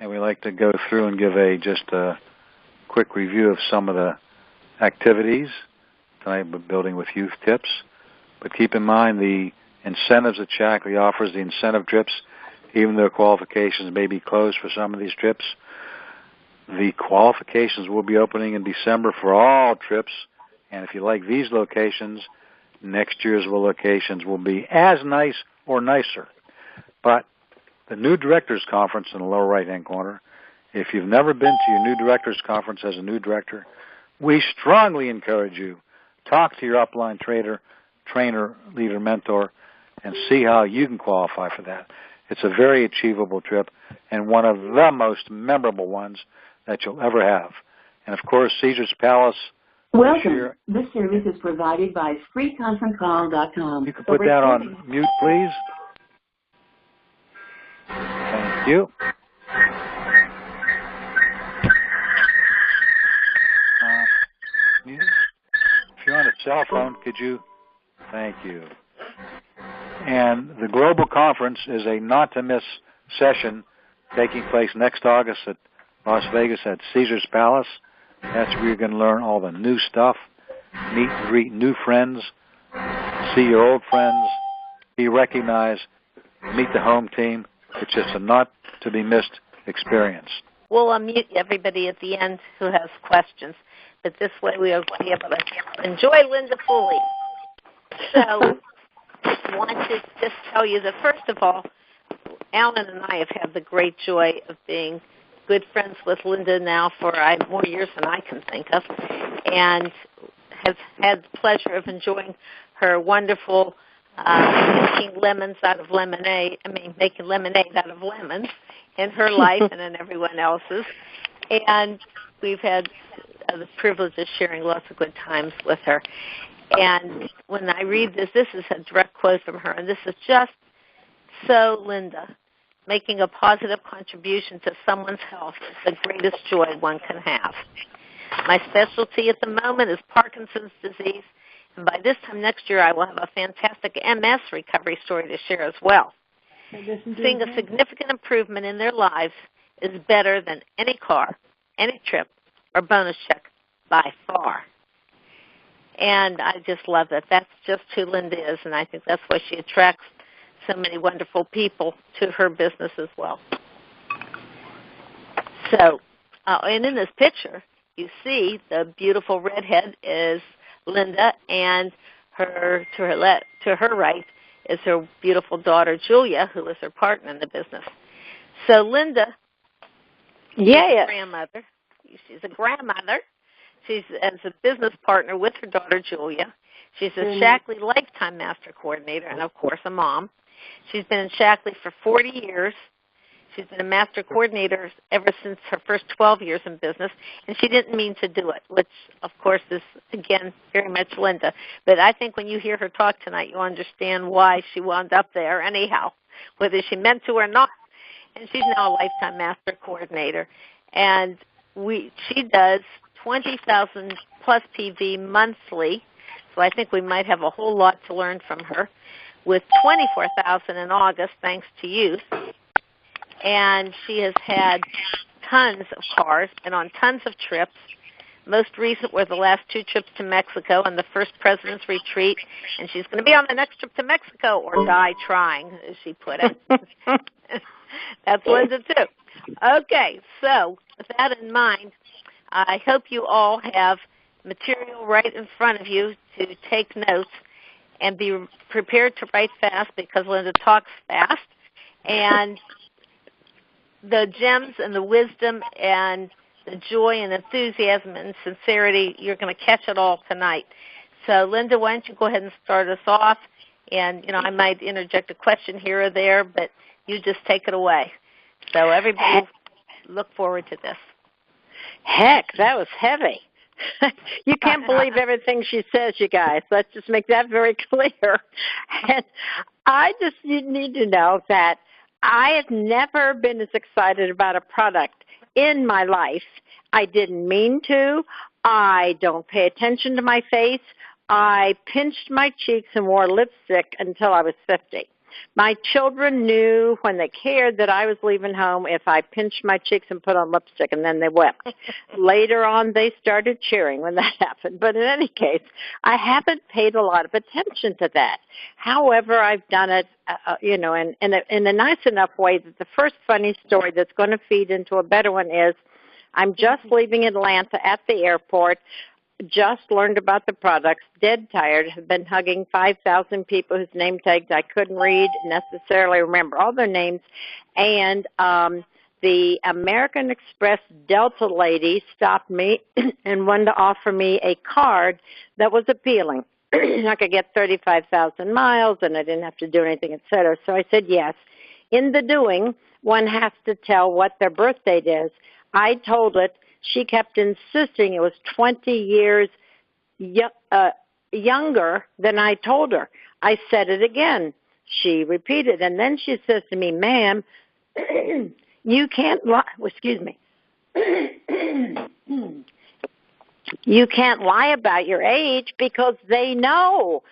and we like to go through and give just a quick review of some of the activities tonight, Building with Youth tips. But keep in mind the incentives that Shackley offers, the incentive trips, even though qualifications may be closed for some of these trips. The qualifications will be opening in December for all trips, and if you like these locations, next year's locations will be as nice or nicer. But the new directors conference in the lower right-hand corner, if you've never been to your new directors conference as a new director, we strongly encourage you, talk to your upline trainer, leader, mentor, and see how you can qualify for that. It's a very achievable trip and one of the most memorable ones that you'll ever have. And, of course, Caesar's Palace. Welcome. This service is provided by freeconferencecall.com. You can put that on mute, please. Thank you. If you're on a cell phone, could you? Thank you. And the Global Conference is a not-to-miss session taking place next August at Las Vegas at Caesar's Palace. That's where you're going to learn all the new stuff, meet and greet new friends, see your old friends, be recognized, meet the home team. It's just a not-to-be-missed experience. We'll unmute everybody at the end who has questions, but this way we'll be able to enjoy Linda fully. So I want to just tell you that, first of all, Alan and I have had the great joy of being good friends with Linda now for more years than I can think of, and have had the pleasure of enjoying her wonderful making lemonade out of lemons in her life and in everyone else's. And we've had the privilege of sharing lots of good times with her. And when I read this is a direct quote from her, and this is just so Linda. Making a positive contribution to someone's health is the greatest joy one can have. My specialty at the moment is Parkinson's disease, and by this time next year I will have a fantastic MS recovery story to share as well. Seeing a significant improvement in their lives is better than any car, any trip, or bonus check by far. And I just love that. That's just who Linda is, and I think that's why she attracts so many wonderful people to her business as well. So, and in this picture, you see the beautiful redhead is Linda, and to her right is her beautiful daughter, Julia, who is her partner in the business. So Linda is a grandmother. She's a grandmother. She's as a business partner with her daughter, Julia. She's a Shackley Lifetime Master Coordinator and, of course, a mom. She's been in Shackley for 40 years. She's been a master coordinator ever since her first 12 years in business, and she didn't mean to do it, which, of course, is, again, very much Linda. But I think when you hear her talk tonight, you'll understand why she wound up there anyhow, whether she meant to or not. And she's now a Lifetime Master Coordinator. And she does 20,000-plus PV monthly, so I think we might have a whole lot to learn from her, with 24,000 in August, thanks to youth. And she has had tons of cars and on tons of trips. Most recent were the last 2 trips to Mexico and the first President's Retreat. And she's going to be on the next trip to Mexico or die trying, as she put it. That's Linda, too. Okay, so with that in mind, I hope you all have material right in front of you to take notes and be prepared to write fast because Linda talks fast. And the gems and the wisdom and the joy and enthusiasm and sincerity, you're going to catch it all tonight. So, Linda, why don't you go ahead and start us off? And, I might interject a question here or there, but you just take it away. So everybody look forward to this. Heck, that was heavy. You can't believe everything she says, you guys. Let's just make that very clear. And I just need to know that I have never been as excited about a product in my life. I didn't mean to. I don't pay attention to my face. I pinched my cheeks and wore lipstick until I was 50. My children knew when they cared that I was leaving home if I pinched my cheeks and put on lipstick, and then they wept. Later on, they started cheering when that happened. But in any case, I haven't paid a lot of attention to that. However, I've done it, in a nice enough way that the first funny story that's going to feed into a better one is I'm just leaving Atlanta at the airport. Just learned about the products, dead tired, have been hugging 5,000 people whose name tags I couldn't read, necessarily remember all their names, and the American Express Delta lady stopped me and wanted to offer me a card that was appealing. I could get 35,000 miles, and I didn't have to do anything, et cetera. So I said yes. In the doing, one has to tell what their birth date is. I told it. She kept insisting it was 20 years younger than I told her. I said it again. She repeated, and then she says to me, "Ma'am, you can't lie." Excuse me. You can't lie about your age because they know,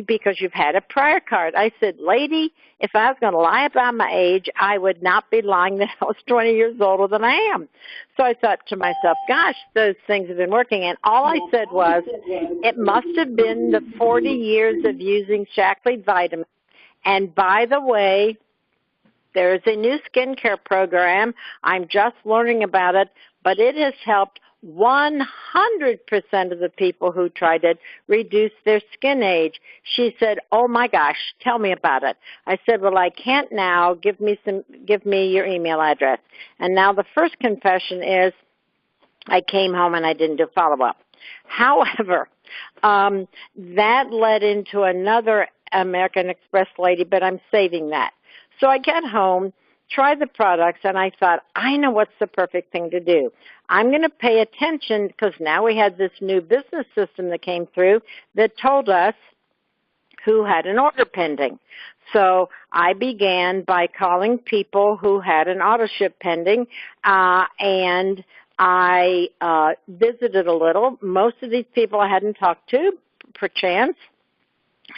because you've had a prior card. I said, lady, if I was going to lie about my age, I would not be lying that I was 20 years older than I am. So I thought to myself, gosh, those things have been working. And all I said was, it must have been the 40 years of using Shackley vitamins. And by the way, there is a new skincare program. I'm just learning about it, but it has helped 100% of the people who tried it reduce their skin age. She said, oh my gosh, tell me about it. I said, well, I can't now. Give me your email address. And now the first confession is I came home and I didn't do follow-up. However, that led into another American Express lady, but I'm saving that. So I get home, try the products, and I thought, I know what's the perfect thing to do. I'm going to pay attention because now we had this new business system that came through that told us who had an order pending. So I began by calling people who had an auto ship pending, and I visited a little. Most of these people I hadn't talked to, perchance,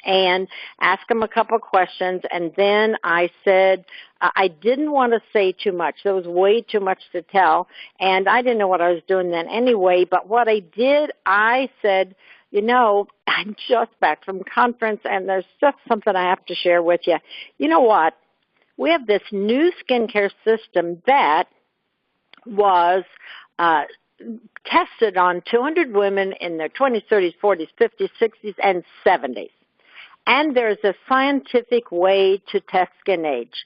and ask them a couple questions, and then I said I didn't want to say too much. There was way too much to tell, and I didn't know what I was doing then anyway, but what I did, I said, you know, I'm just back from conference, and there's just something I have to share with you. You know what? We have this new skincare system that was tested on 200 women in their 20s, 30s, 40s, 50s, 60s, and 70s. And there's a scientific way to test skin age.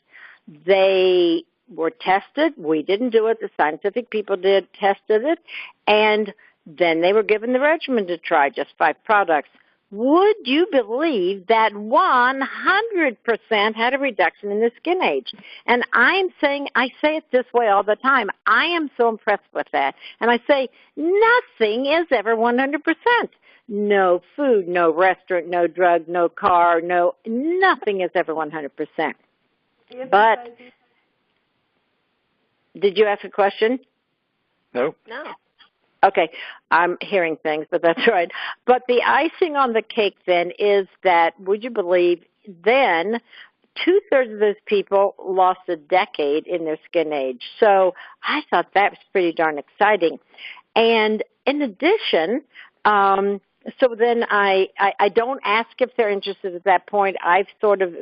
They were tested. We didn't do it. The scientific people tested it. And then they were given the regimen to try, just 5 products. Would you believe that 100% had a reduction in the skin age? And I say it this way all the time. I am so impressed with that. And I say, nothing is ever 100%. No food, no restaurant, no drug, no car, nothing is ever 100%. But, did you ask a question? Nope. No. Okay, I'm hearing things, but that's right. But the icing on the cake then is that, would you believe, then 2/3 of those people lost a decade in their skin age. So I thought that was pretty darn exciting. And in addition, so then I don't ask if they're interested at that point. I've sort of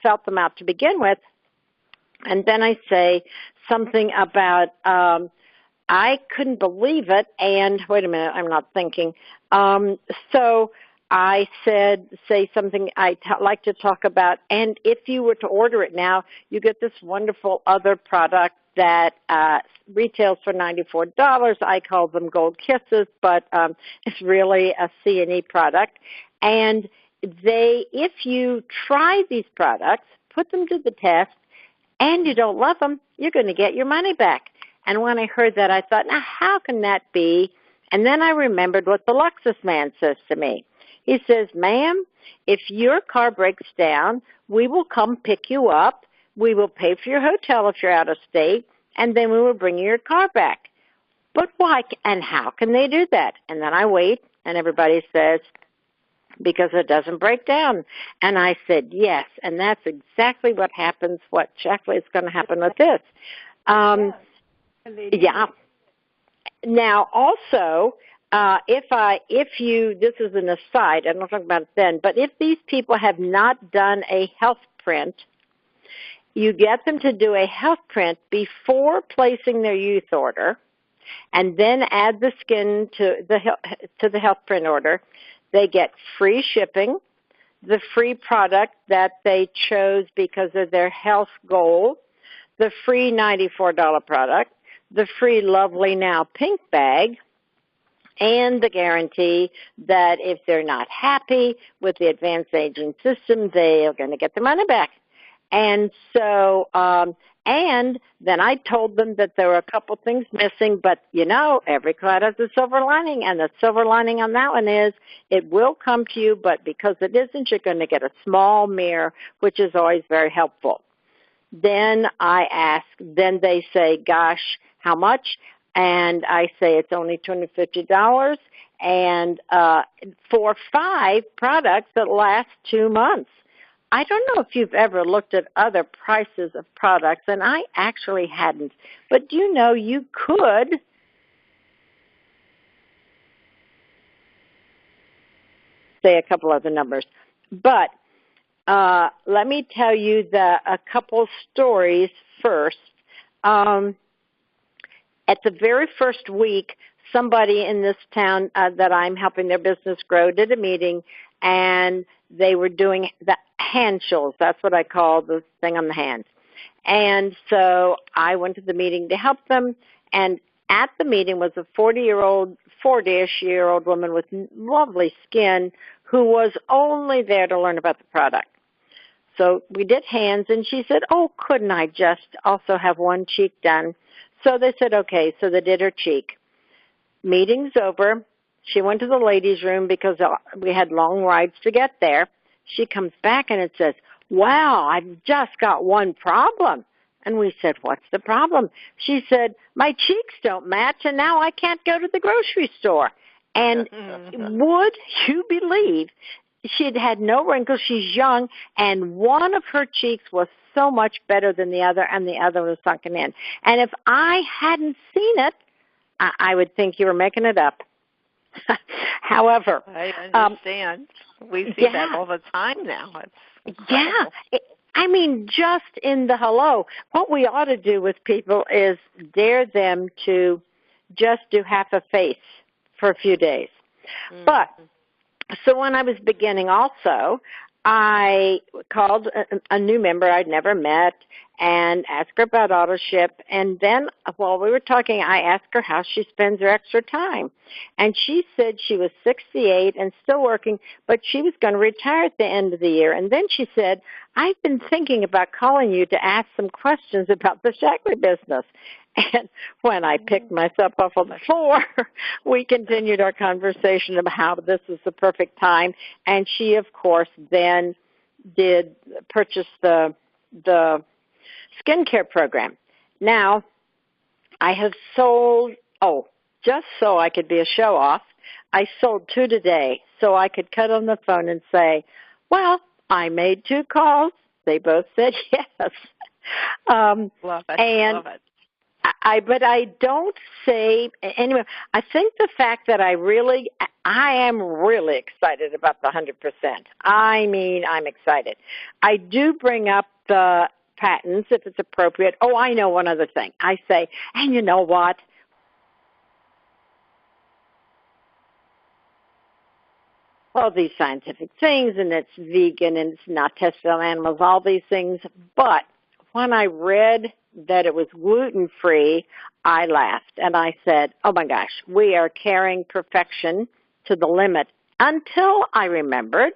felt them out to begin with. And then I say something about I couldn't believe it, and wait a minute, I'm not thinking. So I say something I like to talk about, and if you were to order it now, you get this wonderful other product that retails for $94. I call them Gold Kisses, but it's really a C&E product. And if you try these products, put them to the test, and you don't love them, you're going to get your money back. And when I heard that, I thought, now how can that be? And then I remembered what the Lexus man says to me. He says, ma'am, if your car breaks down, we will come pick you up. We will pay for your hotel if you're out of state, and then we will bring you your car back. But why and how can they do that? And then I wait, and everybody says, because it doesn't break down. And I said, yes, and that's exactly what happens, what exactly is going to happen with this. Yeah. Now, also, this is an aside, I'm not talking about it then, but if these people have not done a health print, you get them to do a health print before placing their youth order, and then add the skin to the health print order. They get free shipping, the free product that they chose because of their health goal, the free $94 product, the free Lovely Now pink bag, and the guarantee that if they're not happy with the advanced aging system, they are going to get their money back. And so, and then I told them that there were a couple things missing, but, every cloud has a silver lining, and the silver lining on that one is it will come to you, but because it isn't, you're going to get a small mirror, which is always very helpful. Then I ask, then they say, gosh, how much? And I say it's only $250, and for 5 products that last 2 months. I don't know if you've ever looked at other prices of products, and I actually hadn't. But do you know you could say a couple other numbers. But let me tell you a couple stories first. At the very first week, somebody in this town that I'm helping their business grow did a meeting, and they were doing the hand shawls. That's what I call the thing on the hands. And so I went to the meeting to help them, and at the meeting was a 40-ish-year-old woman with lovely skin who was only there to learn about the product. So we did hands, and she said, oh, couldn't I just also have one cheek done? So they said, okay, so they did her cheek. Meeting's over. She went to the ladies' room because we had long rides to get there. She comes back and it says, wow, I've just got one problem. And we said, what's the problem? She said, my cheeks don't match, and now I can't go to the grocery store. And would you believe she'd had no wrinkles, she's young, and one of her cheeks was so much better than the other, and the other was sunken in. And if I hadn't seen it, I would think you were making it up. However, I understand. We see that all the time now. It's incredible. I mean, just in the hello, what we ought to do with people is dare them to just do half a face for a few days. Mm-hmm. But, so when I was beginning also, I called a new member I'd never met and asked her about autoship. And then while we were talking, I asked her how she spends her extra time. And she said she was 68 and still working, but she was going to retire at the end of the year. And then she said, I've been thinking about calling you to ask some questions about the Shackley business. And when I picked myself up on the floor, we continued our conversation about how this is the perfect time. And she, of course, then did purchase the skincare program. Now, I have sold, just so I could be a show-off, I sold 2 today so I could cut on the phone and say, well, I made 2 calls. They both said yes. Love it. Love it. But I don't say, anyway, I think the fact that I am really excited about the 100%. I mean, I'm excited. I do bring up the patents if it's appropriate. Oh, I know one other thing. I say, and you know what? All these scientific things, and it's vegan, and it's not tested on animals, all these things. But when I read that it was gluten-free, I laughed, and I said, oh, my gosh, we are carrying perfection to the limit, until I remembered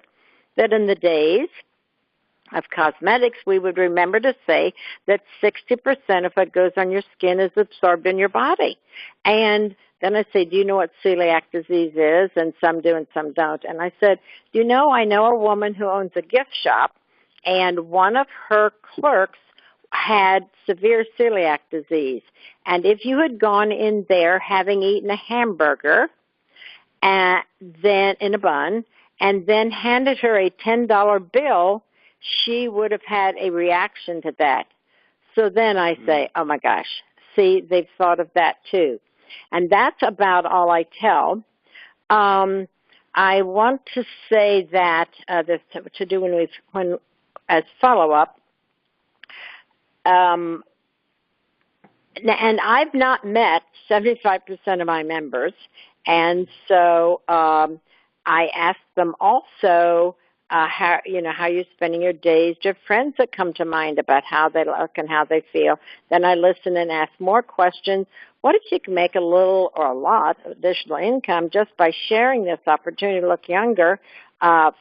that in the days of cosmetics, we would remember to say that 60% of what goes on your skin is absorbed in your body. And then I say, do you know what celiac disease is? And some do and some don't. And I said, do you know, I know a woman who owns a gift shop, and one of her clerks had severe celiac disease. And if you had gone in there having eaten a hamburger then in a bun, and then handed her a $10 bill, she would have had a reaction to that. So then I say, oh my gosh, see, they've thought of that too. And that's about all I tell. I want to say that to do when as follow-up, and I've not met 75% of my members, and so I ask them also how you're spending your days. Do you have friends that come to mind about how they look and how they feel? Then I listen and ask more questions. What if you can make a little or a lot of additional income just by sharing this opportunity to look younger,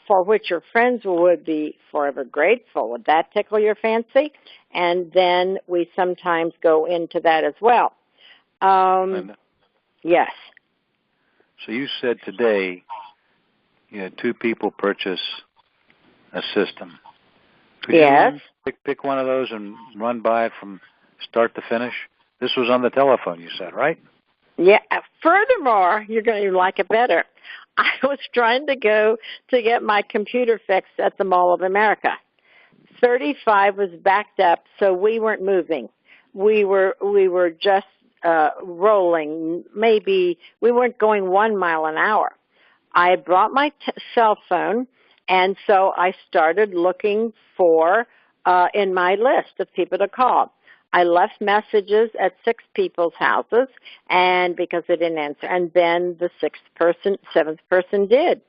for which your friends would be forever grateful? Would that tickle your fancy? And then we sometimes go into that as well. Yes. So you said today you had 2 people purchase a system. Could yes. you pick one of those and run by it from start to finish? This was on the telephone, you said, right? Yeah. Furthermore, you're going to like it better. I was trying to go to get my computer fixed at the Mall of America. 35 was backed up, so we weren't moving. We were just rolling. Maybe we weren't going 1 mile an hour. I had brought my cell phone, and so I started looking for in my list of people to call. I left messages at 6 people's houses, and because they didn't answer, and then the 7th person did.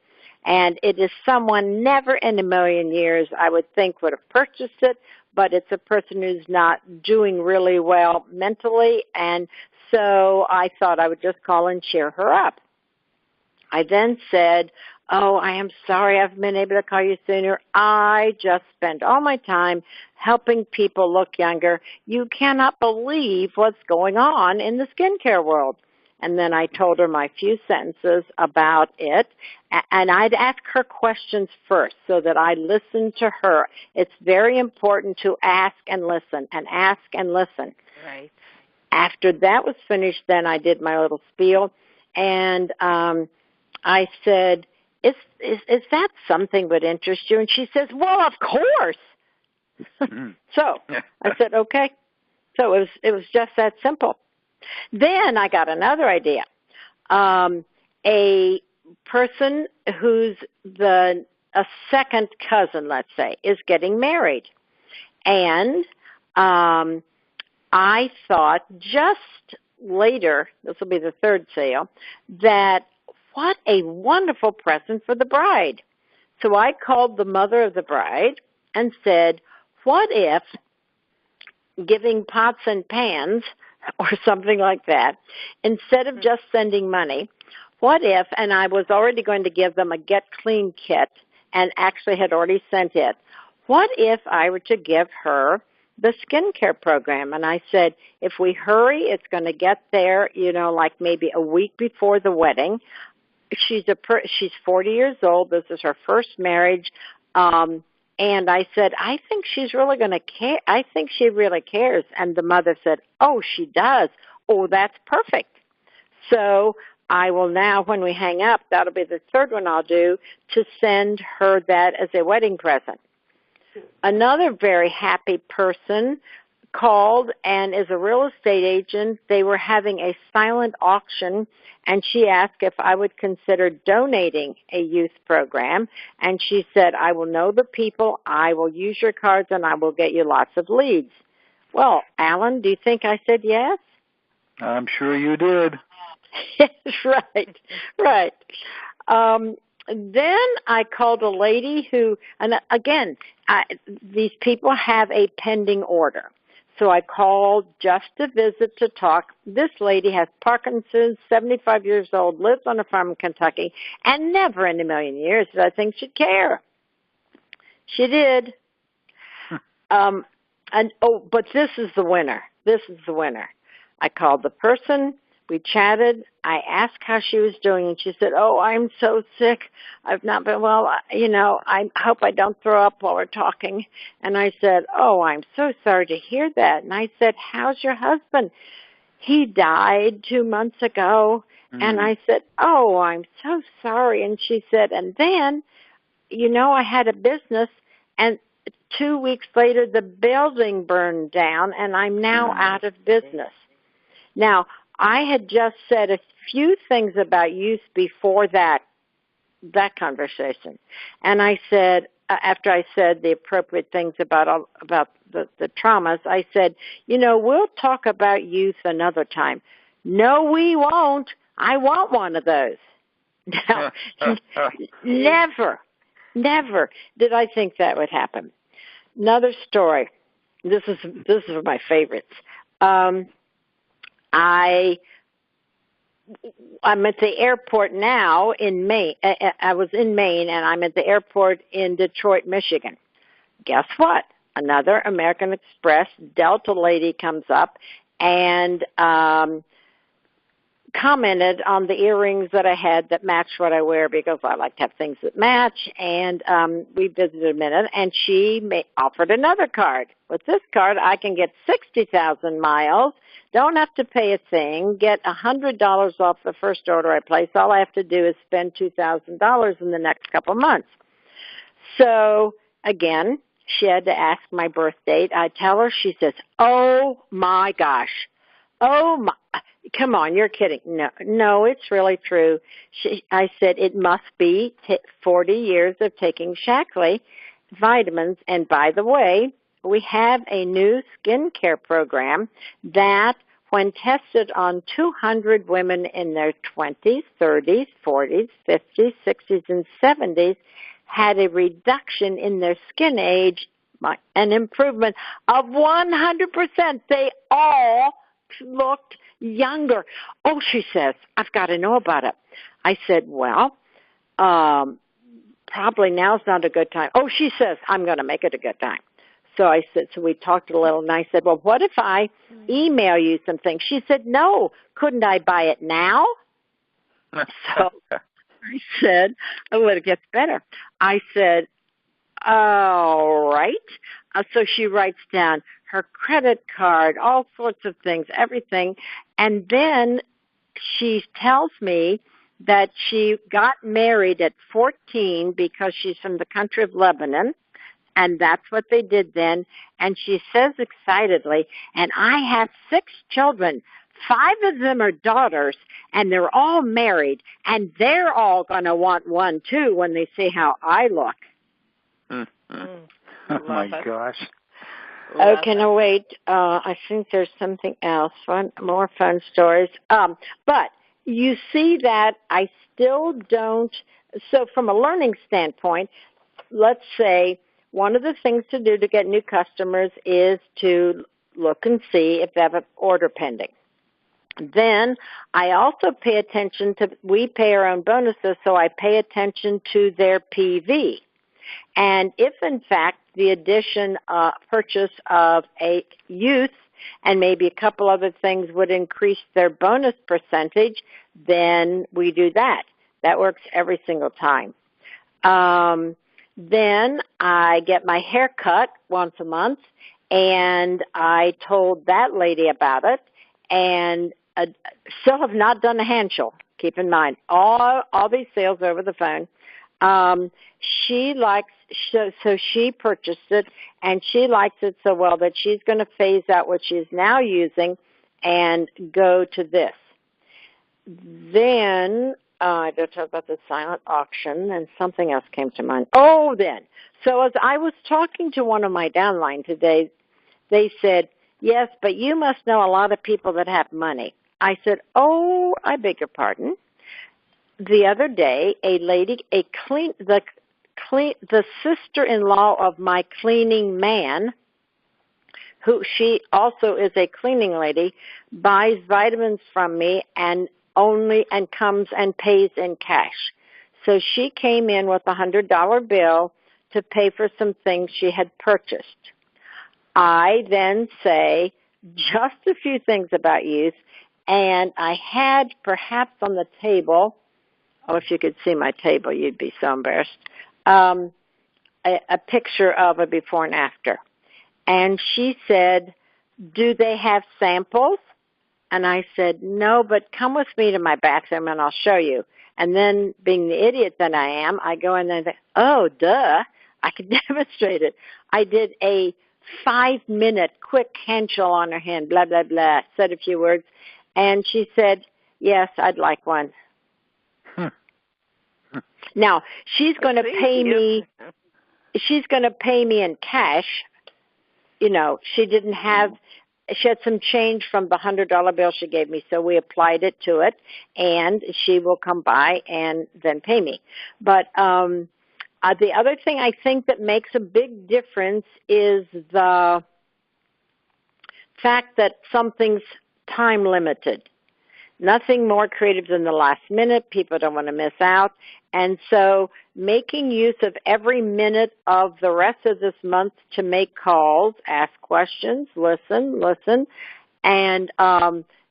And it is someone never in a million years I would think would have purchased it, but it's a person who's not doing really well mentally, and so I thought I would just call and cheer her up. I then said, oh, I am sorry I haven't been able to call you sooner. I just spend all my time helping people look younger. You cannot believe what's going on in the skincare world. And then I told her my few sentences about it, and I'd ask her questions first so that I listened to her. It's very important to ask and listen, and ask and listen. Right. After that was finished, then I did my little spiel, and I said, is that something that interests you? And she says, well, of course. So I said, okay. So it was just that simple. Then I got another idea. A person who's a second cousin, let's say, is getting married. And I thought just later, this will be the third sale, that what a wonderful present for the bride. So I called the mother of the bride and said, what if giving pots and pans or something like that, instead of just sending money, what if, and I was already going to give them a Get Clean kit and actually had already sent it, what if I were to give her the skincare program? And I said, if we hurry, it's going to get there, like maybe a week before the wedding. She's 40 years old. This is her first marriage. And I said, I think she's really going to care. I think she really cares. And the mother said, oh, she does. Oh, that's perfect. So I will now, when we hang up, that'll be the third one I'll do, to send her that as a wedding present. Another very happy person called and is a real estate agent. They were having a silent auction, and she asked if I would consider donating a youth program. And she said, I will know the people, I will use your cards, and I will get you lots of leads. Well, Alan, do you think I said yes? I'm sure you did. Right. Then I called a lady who, and again, these people have a pending order. So I called just to visit, to talk. This lady has Parkinson's, 75 years old, lives on a farm in Kentucky, and never in a million years did I think she'd care. She did. But this is the winner. I called the person. We chatted. I asked how she was doing, and she said, oh, I'm so sick. I've not been well. I hope I don't throw up while we're talking. And I said, oh, I'm so sorry to hear that. And I said, how's your husband? He died 2 months ago. And I said, oh, I'm so sorry. And she said, and then I had a business, and 2 weeks later the building burned down, and I'm now out of business. Now, I had just said a few things about youth before that conversation. And I said, after I said the appropriate things about the traumas, I said, we'll talk about youth another time. No, we won't. I want one of those. Now, never did I think that would happen. Another story. This is one of my favorites. I'm at the airport now in Maine. I was in Maine, and I'm at the airport in Detroit, Michigan. Guess what? Another American Express Delta lady comes up and commented on the earrings that I had that matched what I wear, because I like to have things that match. And we visited a minute, and she offered another card. With this card, I can get 60,000 miles. Don't have to pay a thing. Get $100 off the first order I place. All I have to do is spend $2,000 in the next couple of months. So, again, she had to ask my birth date. I tell her, she says, oh, my gosh. Oh, my. Come on, you're kidding. No, it's really true. I said, it must be 40 years of taking Shaklee vitamins. And by the way, we have a new skincare program that, when tested on 200 women in their 20s, 30s, 40s, 50s, 60s, and 70s, had a reduction in their skin age, an improvement of 100%. They all looked younger. Oh, she says, I've got to know about it. I said, well, probably now's not a good time. Oh, she says, I'm going to make it a good time. So I said, so we talked a little, and I said, well, what if I email you some things? She said, no, couldn't I buy it now? So I said, oh, it gets better. I said, all right. So she writes down her credit card, all sorts of things, everything. And then she tells me that she got married at 14 because she's from the country of Lebanon, and that's what they did then. And she says excitedly, and I have 6 children. 5 of them are daughters, and they're all married, and they're all going to want one, too, when they see how I look. Oh, my gosh. Okay, no, wait. I think there's something else. More fun stories. But you see that I still don't. So from a learning standpoint, let's say one of the things to do to get new customers is to look and see if they have an order pending. Then I also pay attention to, we pay our own bonuses, so I pay attention to their PV. And if, in fact, the addition, purchase of a youth and maybe a couple other things would increase their bonus percentage, then we do that. That works every single time. Then I get my hair cut once a month, and I told that lady about it, and still have not done a handshake. Keep in mind, all these sales over the phone. She likes, so she purchased it, and she likes it so well that she's going to phase out what she's now using and go to this. Then I don't talk about the silent auction, and something else came to mind. Oh, then. So as I was talking to one of my downline today, they said, yes, but you must know a lot of people that have money. I said, oh, I beg your pardon. The other day, a lady, the sister-in-law of my cleaning man, who she also is a cleaning lady, buys vitamins from me and comes and pays in cash. So she came in with a $100 bill to pay for some things she had purchased. I then say just a few things about youth, and I had perhaps on the table, oh, if you could see my table, you'd be so embarrassed, a picture of a before and after. And she said, do they have samples? And I said, no, but come with me to my bathroom and I'll show you. And then, being the idiot that I am, I go in there and think, oh, duh, I can demonstrate it. I did a 5-minute quick handshell on her hand, blah, blah, blah, said a few words, and she said, yes, I'd like one. Now, she's going to pay me. She's going to pay me in cash. You know, she had some change from the $100 bill she gave me, so we applied it to it, and she will come by and then pay me. But the other thing I think that makes a big difference is the fact that something's time limited. Nothing more creative than the last minute. People don't want to miss out. And so making use of every minute of the rest of this month to make calls, ask questions, listen, and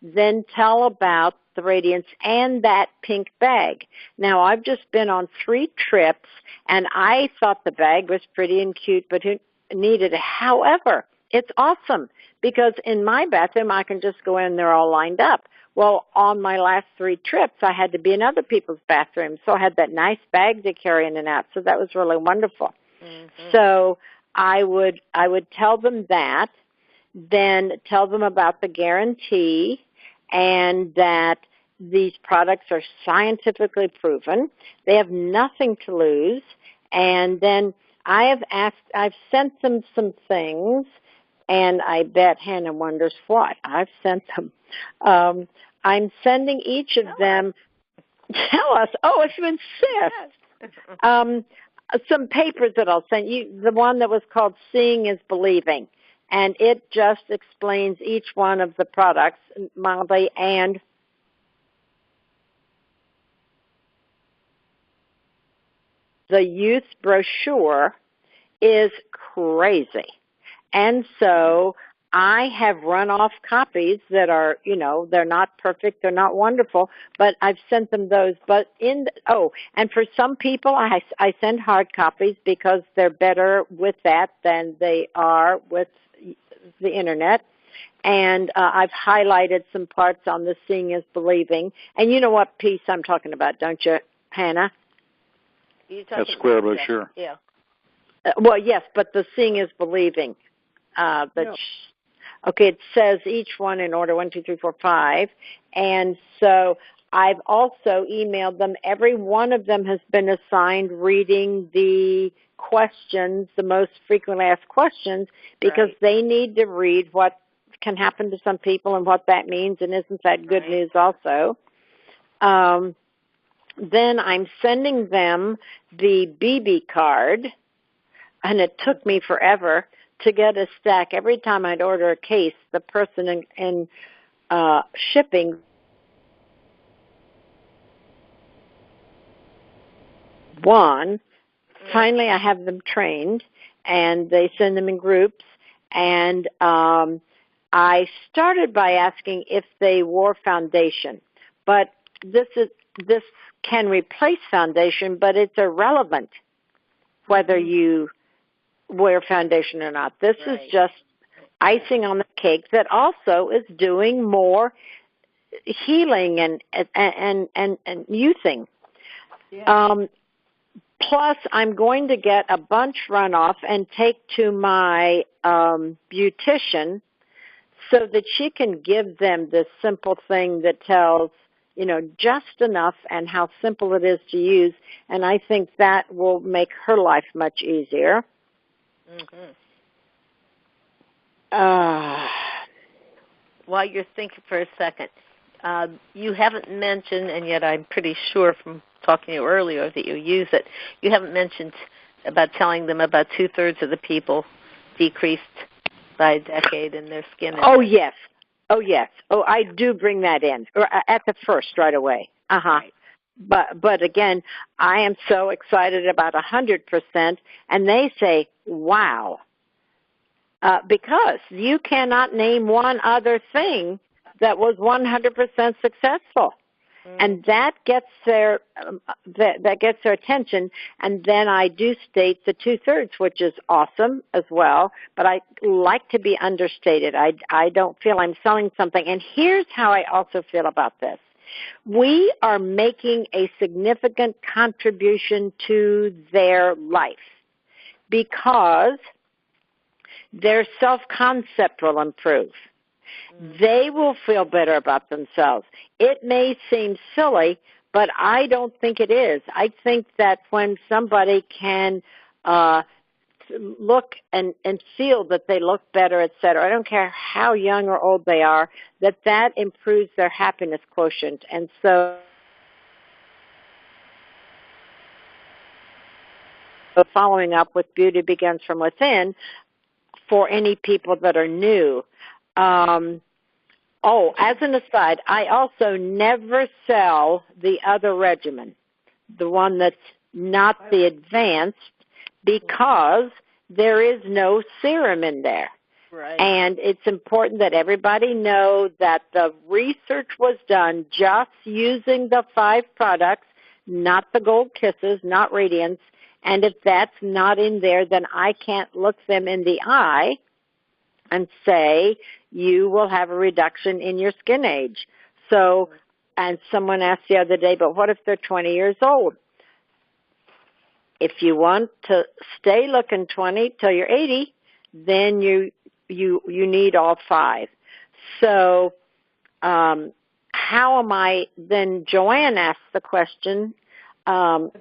then tell about the Radiance and that pink bag. Now, I've just been on 3 trips, and I thought the bag was pretty and cute, but who needed it? However, it's awesome because in my bathroom, I can just go in, they're all lined up. Well, on my last 3 trips, I had to be in other people's bathrooms, so I had that nice bag to carry in and out. So that was really wonderful. Mm-hmm. So I would tell them that, then tell them about the guarantee, and that these products are scientifically proven. They have nothing to lose, and then I've sent them some things, and I bet Hannah wonders what I've sent them. I'm sending each of them. Tell us. Oh, if you insist. Some papers that I'll send you. The one that was called "Seeing is Believing," and it just explains each one of the products, Molly, and the youth brochure is crazy. And so I have run off copies that are, they're not perfect, they're not wonderful, but I've sent them those. But and for some people, I send hard copies because they're better with that than they are with the Internet. And I've highlighted some parts on the Seeing is Believing. And you know what piece I'm talking about, don't you, Hannah? That square brochure. Yeah. Well, yes, but the Seeing is Believing. Okay, it says each one in order, 1, 2, 3, 4, 5. And so I've also emailed them. Every one of them has been assigned reading the questions, the most frequently asked questions, because they need to read what can happen to some people and what that means, and isn't that good news also? Then I'm sending them the BB card, and it took me forever to get a stack. Every time I'd order a case, the person in shipping one. Finally, I have them trained, and they send them in groups. And I started by asking if they wore foundation, but this can replace foundation, but it's irrelevant whether you wear foundation or not. This is just icing on the cake that also is doing more healing and youthing. Yeah. Plus, I'm going to get a bunch run off and take to my beautician so that she can give them this simple thing that tells, just enough and how simple it is to use. And I think that will make her life much easier. Mm-hmm. While you're thinking for a second, you haven't mentioned, and yet I'm pretty sure from talking to you earlier that you use it, you haven't mentioned about telling them about 2/3 of the people decreased by a decade in their skin. Oh, yes. Oh, I do bring that in, or at the first right away. Right. But again, I am so excited about 100%, and they say, wow, because you cannot name one other thing that was 100% successful. And that gets their attention. And then I do state the 2/3, which is awesome as well. But I like to be understated. I don't feel I'm selling something. And here's how I also feel about this. we are making a significant contribution to their life because their self-concept will improve. They will feel better about themselves. It may seem silly, but I don't think it is. I think that when somebody can look and feel that they look better, et cetera, I don't care how young or old they are, that improves their happiness quotient. And so following up with Beauty Begins From Within for any people that are new. As an aside, I also never sell the other regimen, the one that's not the advanced, because there is no serum in there. Right. And it's important that everybody know that the research was done just using the 5 products, not the Gold Kisses, not Radiance. And if that's not in there, then I can't look them in the eye and say, you will have a reduction in your skin age. So, and someone asked the other day, but what if they're 20 years old? If you want to stay looking 20 till you're 80, then you need all 5. So, how am I, then Joanne asked the question, pardon?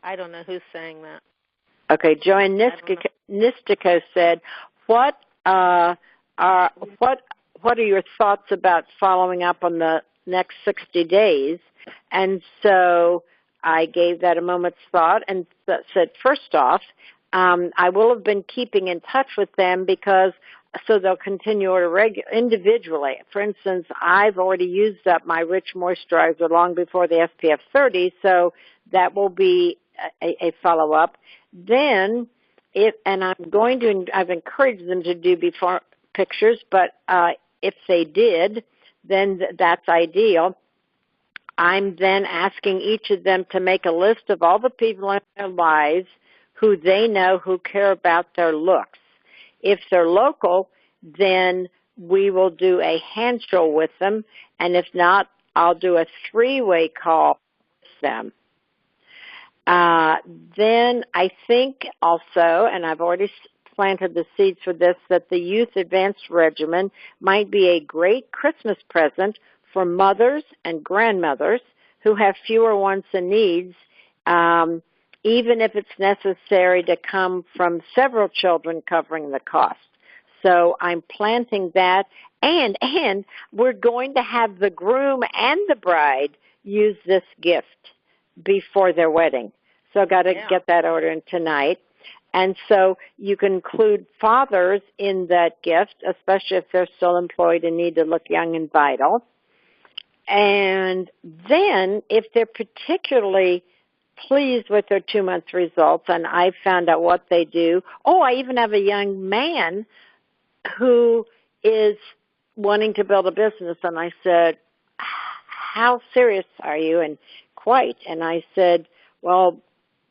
I don't know who's saying that. Okay, Joanne Nistico said, what are your thoughts about following up on the next 60 days? And so I gave that a moment's thought and said, first off, I will have been keeping in touch with them because so they'll continue individually. For instance, I've already used up my Rich Moisturizer long before the SPF 30, so that will be a follow-up. Then, I've encouraged them to do before pictures, but if they did, then that's ideal. I'm then asking each of them to make a list of all the people in their lives who they know who care about their looks. If they're local, then we will do a hand show with them, and if not, I'll do a 3-way call with them. Then I think also, and I've already planted the seeds for this, that the Youth Advanced Regimen might be a great Christmas present for mothers and grandmothers who have fewer wants and needs, even if it's necessary to come from several children covering the cost. So I'm planting that, and we're going to have the groom and the bride use this gift before their wedding. So I've got to get that order in tonight. And so you can include fathers in that gift, especially if they're still employed and need to look young and vital. And then if they're particularly pleased with their 2-month results, and I found out what they do. I even have a young man who is wanting to build a business, and I said, how serious are you? And quite. And I said, well,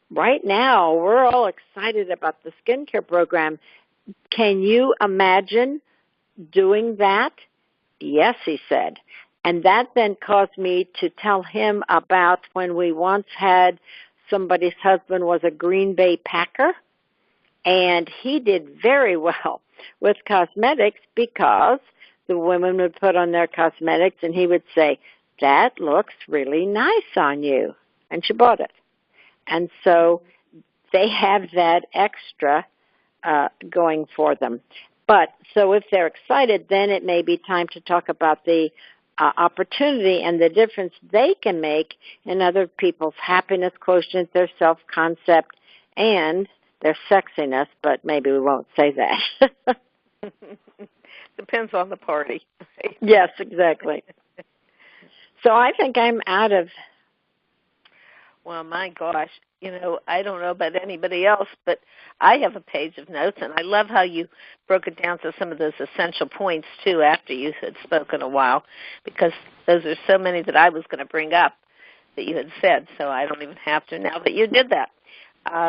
right now we're all excited about the skincare program. Can you imagine doing that? Yes, he said. And that then caused me to tell him about when we once had somebody's husband was a Green Bay Packer, and he did very well with cosmetics because the women would put on their cosmetics and he would say, that looks really nice on you. And she bought it. And so they have that extra going for them. But so if they're excited, then it may be time to talk about the opportunity and the difference they can make in other people's happiness quotient, their self-concept, and their sexiness, but maybe we won't say that. Depends on the party. Yes, exactly. So I think I'm out of... Well, my gosh, I don't know about anybody else, but I have a page of notes, and I love how you broke it down to some of those essential points, too, after you had spoken a while, because those are so many that I was going to bring up that you had said, so I don't even have to now that you did that.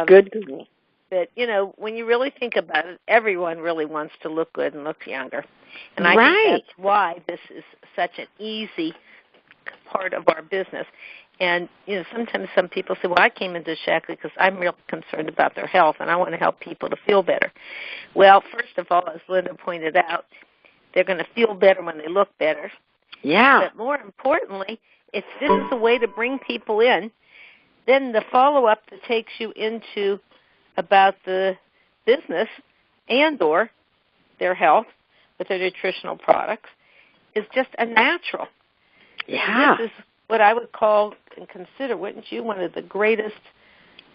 Good. But, when you really think about it, everyone really wants to look good and look younger. And I Right. think that's why this is such an easy part of our business. And, sometimes some people say, well, I came into Shackley because I'm real concerned about their health, and I want to help people to feel better. Well, first of all, as Linda pointed out, they're going to feel better when they look better. Yeah. But more importantly, if this is a way to bring people in, then the follow-up that takes you into about the business and or their health with their nutritional products is just a natural. Yeah. And this is what I would call and consider, wouldn't you, one of the greatest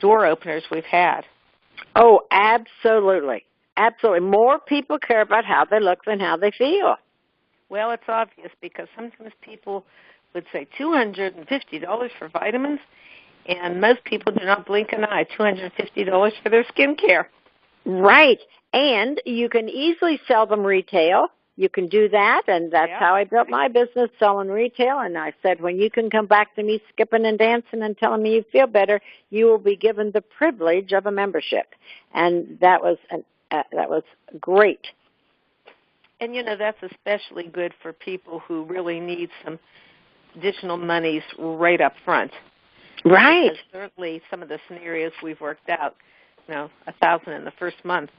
door openers we've had. Oh, absolutely. Absolutely. More people care about how they look than how they feel. Well, it's obvious because sometimes people would say $250 for vitamins, and most people do not blink an eye. $250 for their skin care. Right. And you can easily sell them retail. You can do that, and that's how I built my business, selling retail. And I said, when you can come back to me skipping and dancing and telling me you feel better, you will be given the privilege of a membership. And that was great. And, that's especially good for people who really need some additional monies right up front. Right. Because certainly some of the scenarios we've worked out, $1,000 in the first month,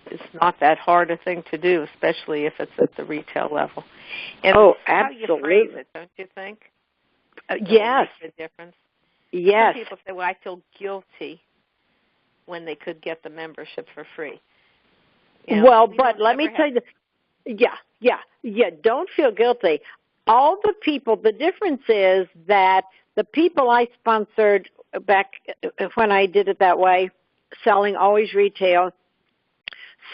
it's not that hard a thing to do, especially if it's at the retail level. And absolutely. How you phrase it, don't you think? Yes. Makes a difference. Yes. Some people say, well, I feel guilty when they could get the membership for free. Well, but let me tell you, don't feel guilty. All the people, the difference is that the people I sponsored back when I did it that way, selling always retail,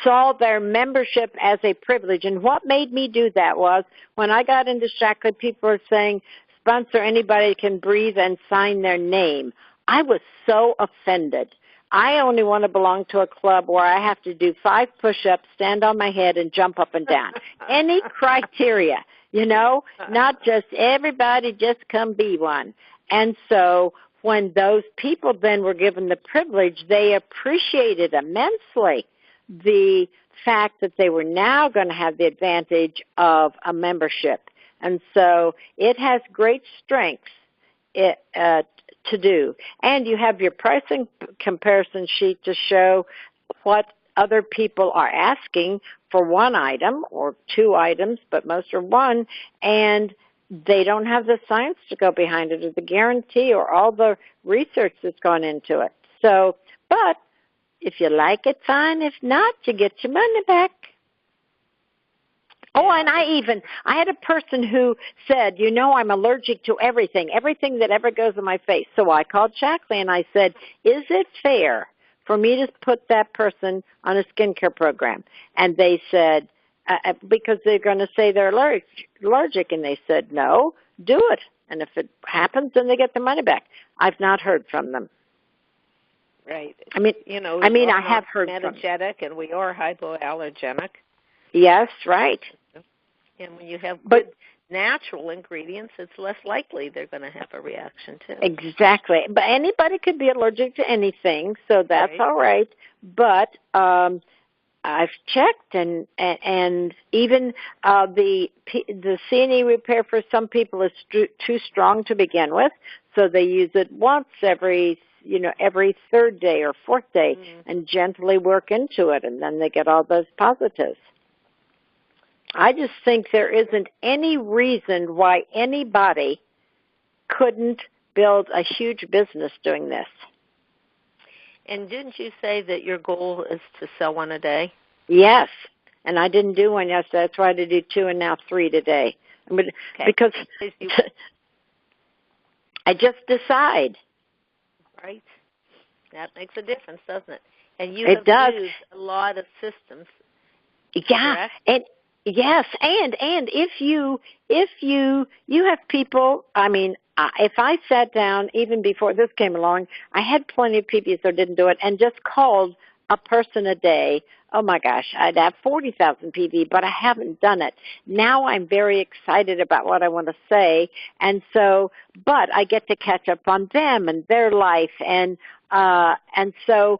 saw their membership as a privilege. And what made me do that was when I got into Shackley, people were saying, sponsor anybody can breathe and sign their name. I was so offended. I only want to belong to a club where I have to do 5 push-ups, stand on my head, and jump up and down. Any criteria, not just everybody just come be one. And so when those people then were given the privilege, they appreciated immensely the fact that they were now going to have the advantage of a membership. And so it has great strengths to do. And you have your pricing comparison sheet to show what other people are asking for one item or 2 items, but most are one, and they don't have the science to go behind it or the guarantee or all the research that's gone into it. So, but if you like it, fine. If not, you get your money back. Oh, and I had a person who said, I'm allergic to everything that ever goes in my face. So I called Shackley and I said, is it fair for me to put that person on a skincare program? And they said, because they're going to say they're allergic. And they said, no, do it. And if it happens, then they get the money back. I've not heard from them. Right. I have heard metagenic, and we are hypoallergenic. Yes, right. And when you have good natural ingredients, it's less likely they're going to have a reaction too. Exactly. But anybody could be allergic to anything, so that's all right. But I've checked, and even the C&E repair for some people is too strong to begin with, so they use it once every 3rd day or 4th day and gently work into it, and then they get all those positives. I just think there isn't any reason why anybody couldn't build a huge business doing this. And didn't you say that your goal is to sell 1 a day? Yes, and I didn't do 1 yesterday. I tried to do 2 and now 3 today. Because I just decide. Right. That makes a difference, doesn't it? And you have used a lot of systems. Yeah, correct? and yes, and if you have people, if I sat down even before this came along, I had plenty of people that didn't do it and just called a person a day. Oh my gosh, I'd have 40,000 PV, but I haven't done it. Now I'm very excited about what I want to say, and but I get to catch up on them and their life, and so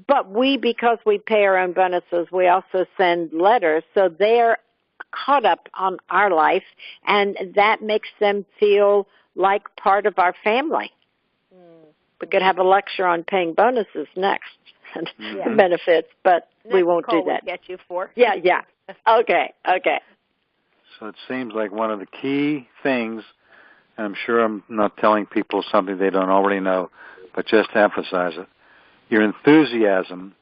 but because we pay our own bonuses, we also send letters, so they're caught up on our life, and that makes them feel like part of our family. We could have a lecture on paying bonuses next and benefits, but we won't do that. Get you for. Yeah. Okay. So it seems like one of the key things, and I'm sure I'm not telling people something they don't already know, but just to emphasize it, your enthusiasm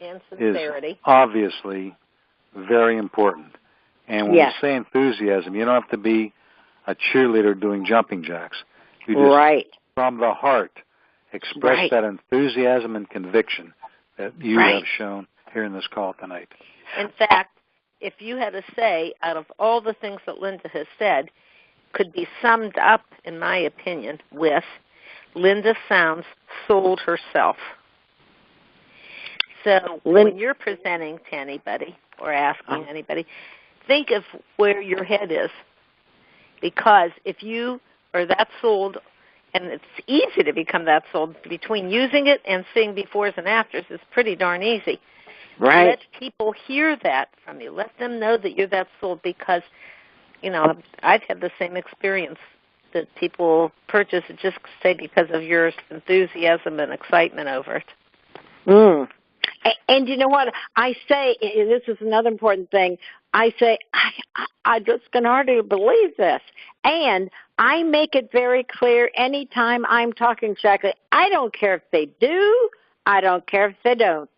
and sincerity is obviously very important. And when you say enthusiasm, you don't have to be a cheerleader doing jumping jacks. You just, from the heart, express that enthusiasm and conviction that you have shown here in this call tonight. In fact, if you had to say, out of all the things that Linda has said, could be summed up, in my opinion, with Linda sounds sold herself. So when you're presenting to anybody or asking anybody, think of where your head is. Because if you are that sold, and it's easy to become that sold, between using it and seeing befores and afters is pretty darn easy. Right. Let people hear that from you. Let them know that you're that sold because, I've had the same experience that people purchase it just, say, because of your enthusiasm and excitement over it. And you know what? I say, this is another important thing, I say, I just can hardly believe this. And I make it very clear anytime I'm talking to I don't care if they do, I don't care if they don't.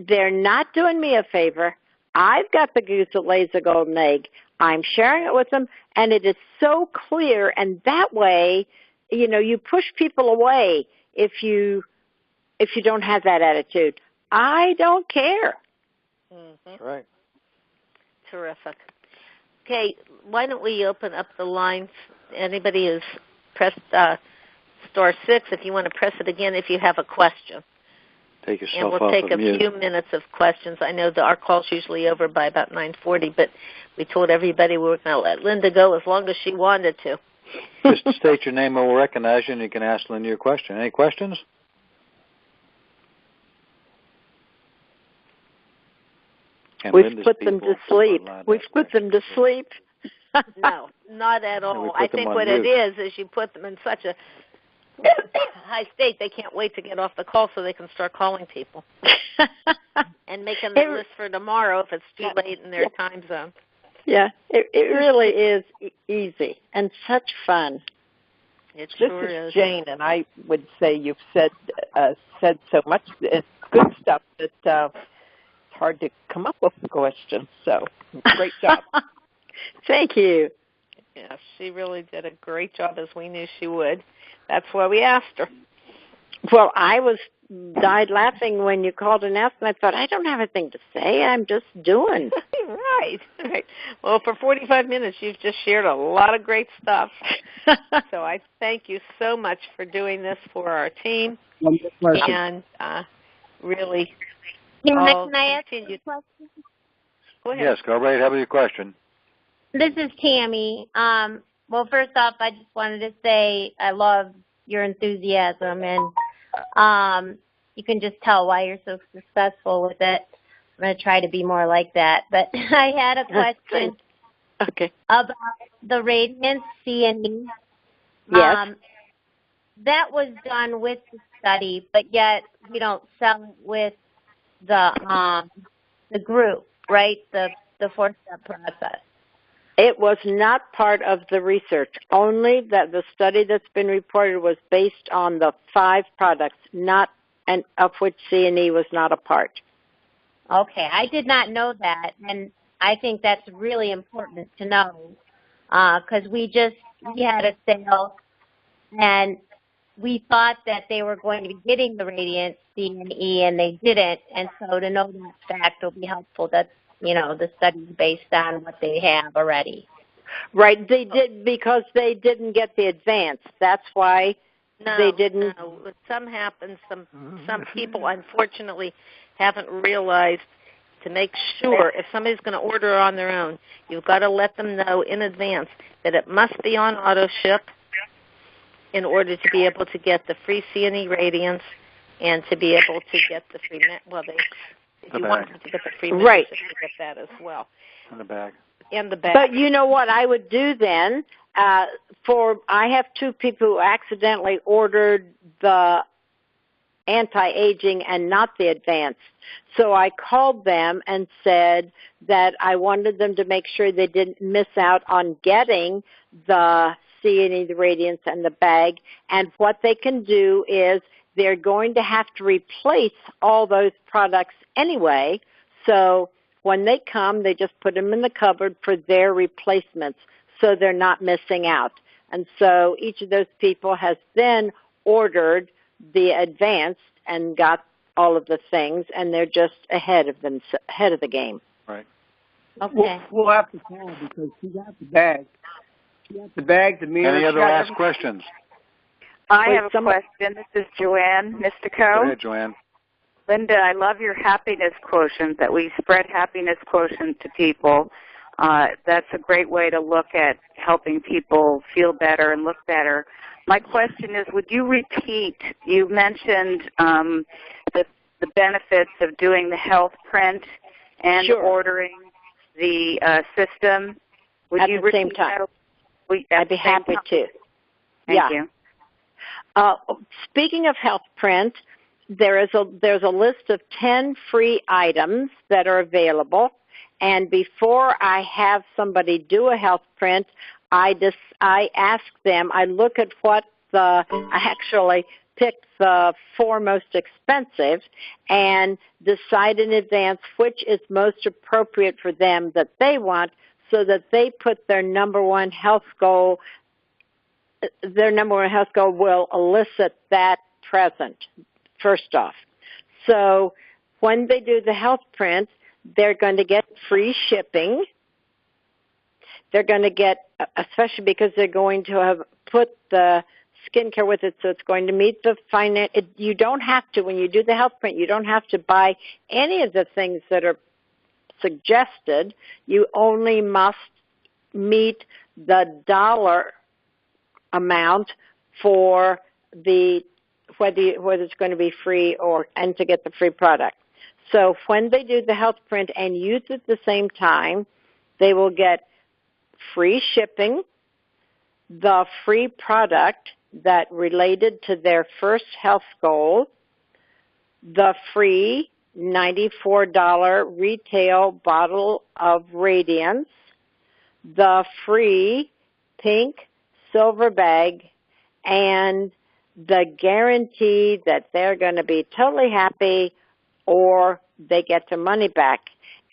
They're not doing me a favor. I've got the goose that lays a golden egg. I'm sharing it with them, and it is so clear. And that way, you push people away if you don't have that attitude. I don't care. That's right. Terrific. Okay, why don't we open up the lines? Anybody who's pressed star 6, if you want to press it again if you have a question. Take yourself and we'll off take of mute. a few minutes of questions. I know that our call's usually over by about 9:40, but we told everybody we were going to let Linda go as long as she wanted to. Just state your name and we'll recognize you, and you can ask Linda your question. Any questions? And We've put them to sleep. No, not at all. I think what it is you put them in such a high state they can't wait to get off the call so they can start calling people and making the list for tomorrow if it's too late in their time zone. Yeah, it really is easy and such fun. It This sure is is. Jane, and I would say you've said so much. It's good stuff that it's hard to come up with a question. So great job. Thank you. Yeah, she really did a great job, as we knew she would. That's why we asked her. Well, I died laughing when you called and asked, and I thought, I don't have anything to say. I'm just doing. Right. Well, for 45 minutes, you've just shared a lot of great stuff. So I thank you so much for doing this for our team. And really, Can I ask a question? Go ahead. Yes, go right ahead with your question. This is Tammy. Well, first off, I just wanted to say I love your enthusiasm, and you can just tell why you're so successful with it. I'm going to try to be more like that. But I had a question about the Radiance C&E. Yes. That was done with the study, but yet we don't sell it with the group, right? The 4-step process. It was not part of the research. Only that the study that's been reported was based on the 5 products, of which C&E was not a part. Okay, I did not know that, and I think that's really important to know because we had a sale, and we thought that they were going to be getting the Radiant C&E, and they didn't, and so to know that fact will be helpful. That's the study is based on what they have already. Right, they did because they didn't get the advance. That's why they didn't. No, some happens. Some people, unfortunately, haven't realized to make sure if somebody's going to order on their own, you've got to let them know in advance that it must be on auto ship in order to be able to get the free C&E Radiance and to be able to get the free, if you want them to get the free right. membership, to get that as well. And the bag. And the bag. But you know what I would do then? I have 2 people who accidentally ordered the anti-aging and not the advanced. So I called them and said that I wanted them to make sure they didn't miss out on getting the C&E, the Radiance, and the bag. And what they can do is they're going to have to replace all those products anyway. So when they come, they just put them in the cupboard for their replacements so they're not missing out. And so each of those people has then ordered the advanced and got all of the things, and they're just ahead of the game. Right. Okay. We'll have to call because she got the bag. She got the bag, the mirror. Any other last questions? I have a question. This is Joanne Mystico. Go ahead, Joanne. Linda, I love your happiness quotient, that we spread happiness quotient to people. That's a great way to look at helping people feel better and look better. My question is, would you repeat, you mentioned the benefits of doing the health print and Sure. ordering the system. Would at you the same time? I'd be happy to. Thank you. Speaking of health print, there's a list of 10 free items that are available. And before I have somebody do a health print, I ask them, I look at I actually pick the 4 most expensive and decide in advance which is most appropriate for them that they want, so that they put their number one health goal will elicit that present, first off. So when they do the health print, they're going to get free shipping. They're going to get, especially because they're going to have put the skincare with it, so it's going to meet the finance. You don't have to, when you do the health print, you don't have to buy any of the things that are suggested. You only must meet the dollar amount for whether it's going to be free and to get the free product. So when they do the health print and use it at the same time, they will get free shipping, the free product that related to their first health goal, the free $94 retail bottle of Radiance, the free pink silver bag, and the guarantee that they're going to be totally happy or they get their money back.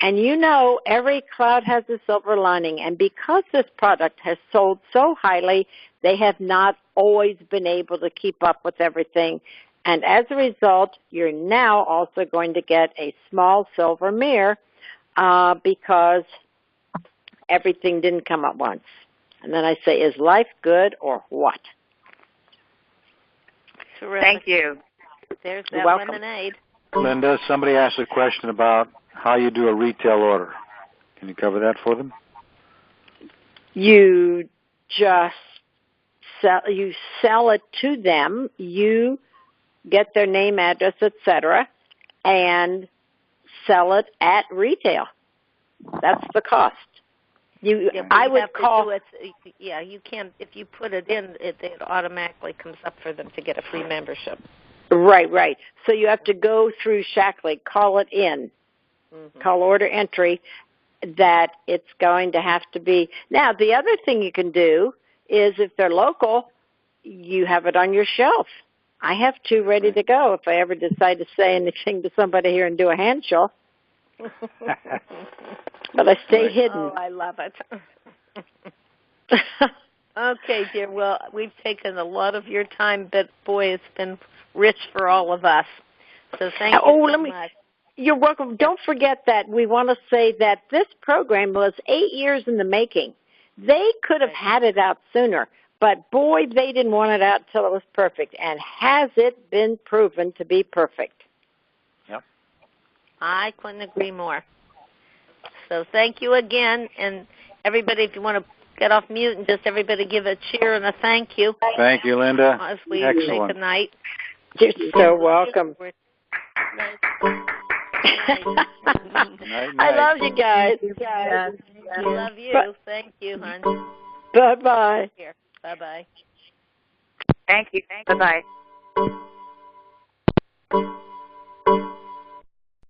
And you know, every cloud has a silver lining, and because this product has sold so highly, they have not always been able to keep up with everything. And as a result, you're now also going to get a small silver mirror because everything didn't come at once. And then I say, is life good or what? Terrific. Thank you. There's that lemonade. Linda, somebody asked a question about how you do a retail order. Can you cover that for them? You just sell it to them. You get their name, address, etc., and sell it at retail. That's the cost. I would call. You can't. If you put it in, it automatically comes up for them to get a free membership. Right. So you have to go through Shackley, call it in, call order entry, that it's going to have to be. Now, the other thing you can do is if they're local, you have it on your shelf. I have 2 ready to go if I ever decide to say anything to somebody here and do a hand show. But I stay hidden. Oh, I love it. Okay, dear. Well, we've taken a lot of your time, but boy, it's been rich for all of us. So thank you so much. You're welcome. Don't forget that we want to say that this program was 8 years in the making. They could have had it out sooner, but boy, they didn't want it out until it was perfect. And has it been proven to be perfect? Yep. I couldn't agree more. So thank you again. And everybody, if you want to get off mute and just everybody give a cheer and a thank you. Thank you, Linda. As we Excellent. say goodnight. You're so welcome. I love you guys. I love you. Thank you, hon. Bye-bye. Bye-bye. Thank you. Bye-bye.